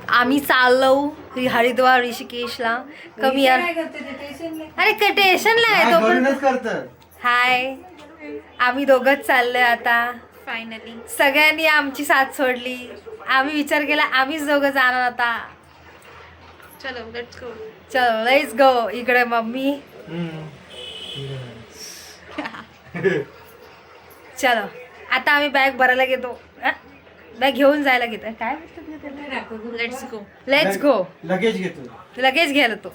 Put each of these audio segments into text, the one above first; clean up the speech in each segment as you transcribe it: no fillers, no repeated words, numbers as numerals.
आम्ही चाललो हरिद्वार ऋषिकेशला. कमी यार अरे टेन्शनला आहे तो. हाय, आम्ही दोघंच चाललोय आता. फायनली सगळ्यांनी आमची साथ सोडली. आम्ही विचार केला आम्हीच दोघं जाणार आता. चलो लेट्स गो. चलो लेट्स गो. इकडे मम्मी. चलो आता आम्ही बॅग भरायला घेतो. बॅग घेऊन जायला घेतो. काय let's go. Let's go. Luggage घेतो. लगेच घ्यायला तो.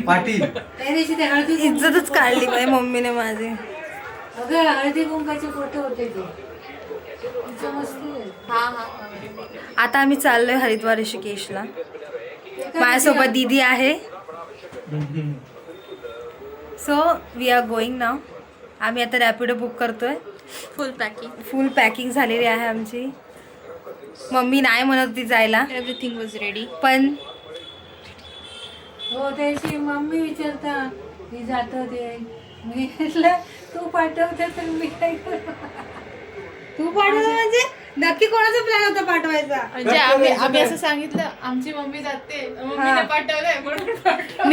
पाटील इज्जतच काढली माझ्या मम्मीने माझी. हळदी कुंकाचे फोटो होते ते. आता आम्ही चाललोय हरिद्वार ऋषिकेशला. माझ्यासोबत दीदी आहे. सो वी आर गोइंग नाव. आम्ही आता रॅपिडो बुक करतोय. फुल पॅकिंग झालेली आहे आमची. मम्मी नाही म्हणत होती जायला. Everything was ready. पण हो त्याची मम्मी विचारता मी जातो ते. मी म्हटलं तू पाठवते तर मी काय करू. तू पाठवलं म्हणजे नक्की कोणाचा प्लॅन होता पाठवायचा? म्हणजे आम्ही असं सांगितलं आमची मम्मी जाते मम्मीने पाठवलंय म्हणून पाठवलं.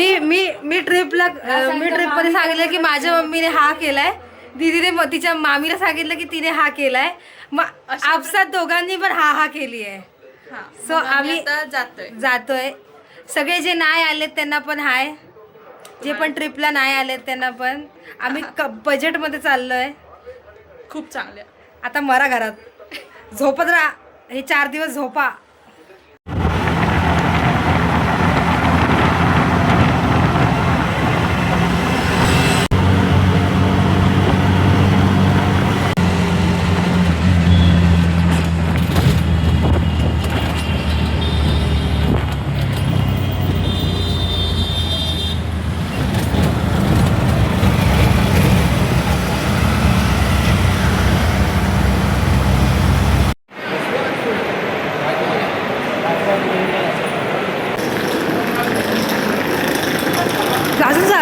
मी ट्रिपमध्ये सांगितलं की माझ्या मम्मीने हा केलाय. दीदीने तिच्या मामीला सांगितलं की तिने हा केलाय. मग आपसात दोघांनी पण हा केली आहे. सो आम्ही जातोय. सगळे जे नाही आलेत त्यांना पण हाय. जे पण ट्रिपला नाही आलेत त्यांना पण. आम्ही बजेटमध्ये चाललोय. खूप चांगल्या. आता मरा घरात झोपत राहा. हे 4 दिवस झोपा.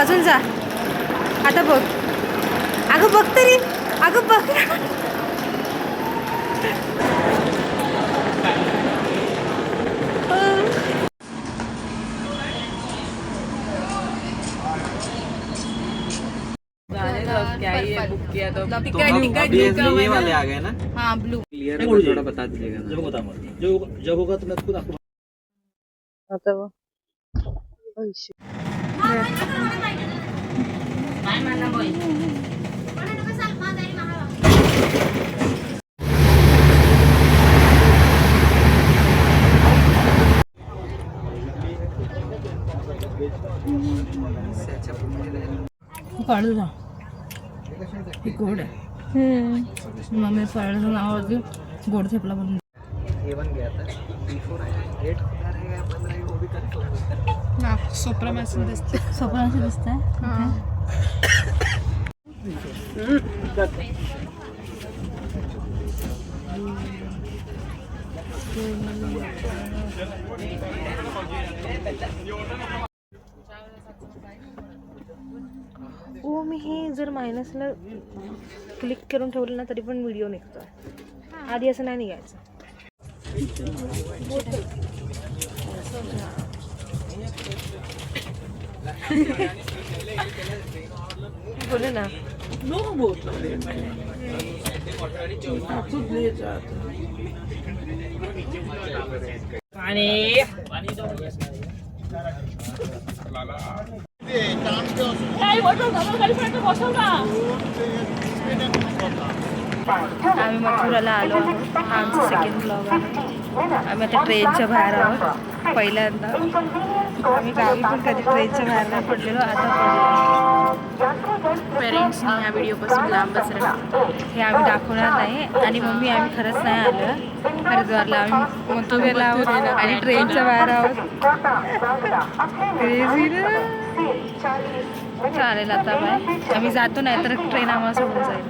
अजून जा. आता बघ. अगं बघ तरी. अगं बघ. ये वाले आ गए ना. हाँ ब्लू. क्लियर थोड़ा बता दीजिएगा ना. जब होगा तो मैं खुद आपको. फळदा ही गोड आहे. मम्मी फळाचं नाव होती गोड थेपला बनवून. सोप्रा मॅसेज दिसते. सोपानाशी दिसतंय. मी हे जर मायनसला क्लिक करून ठेवलं ना तरी पण व्हिडिओ निघतोय. आधी असं नाही निघायचं. बोले ना. आम्ही मथुराला आलो आहोत. आमचं सेकंड ब्लॉग आहे. आम्ही आता ट्रेनच्या बाहेर आहोत. पहिल्यांदा आम्ही गावी पण कधी ट्रेनच्या बाहेर नाही पडलेलो. आता पडलो. पेरेंट्सनी ह्या व्हिडिओपासून लांबच राहा. हे आम्ही दाखवणार नाही. आणि मम्मी आम्ही खरंच नाही आलो हरिद्वारला. आम्ही मथुरेला आहोत आणि ट्रेनच्या बाहेर आहोत. चालेल आता बाय. आम्ही जातो नाही तर ट्रेन आम्हाला सोडून जाईल.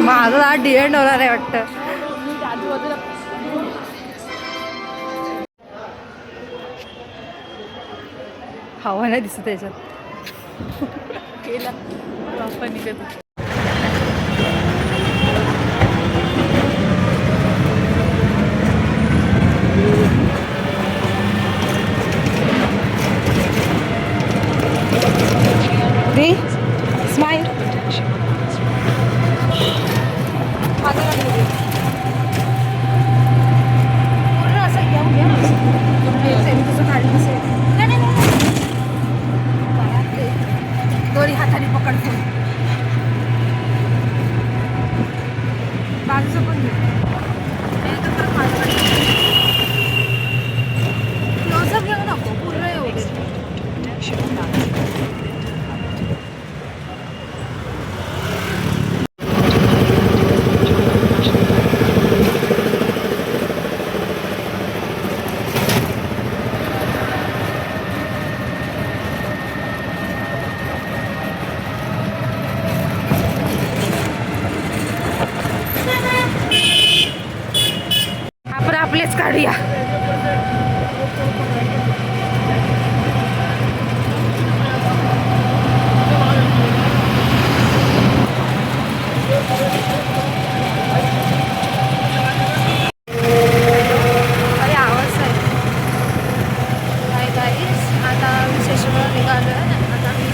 माझं आज डिएंड होणार आहे वाटतं. हवा नाही दिसत त्याच्यात. केला निघत. ती स्माईल पूर्ण असं येऊ घ्या तुझं काढलं असेल दोन्ही हाताने पकडतो बाजूचं पण क्लोजअप घेऊ नको पूर्ण येऊ दे आपण आपलेच काढूया अरे आवाज आहे काय गाईस आता स्टेशनवर निघालो आहे आता मी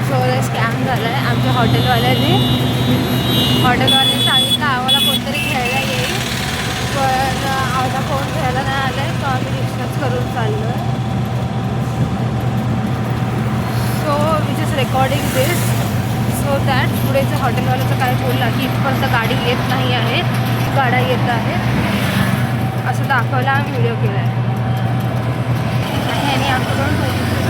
सो स्कॅम झाला आहे आमच्या हॉटेलवाल्याने सांगितलं आम्हाला कोणतरी घ्यायला येईल पण आम्हाला फोन घ्यायला नाही आलं आहे तो आम्ही रिक्षाच करून चाललो आहे so which is recording this so that पुढेचं हॉटेलवाल्याचं काय बोलला की इथपर्यंत गाडी येत नाही आहे गाड्या येत आहेत असं दाखवायला आम्ही व्हिडिओ केला आहे आणि ह्याने आमच्याकडून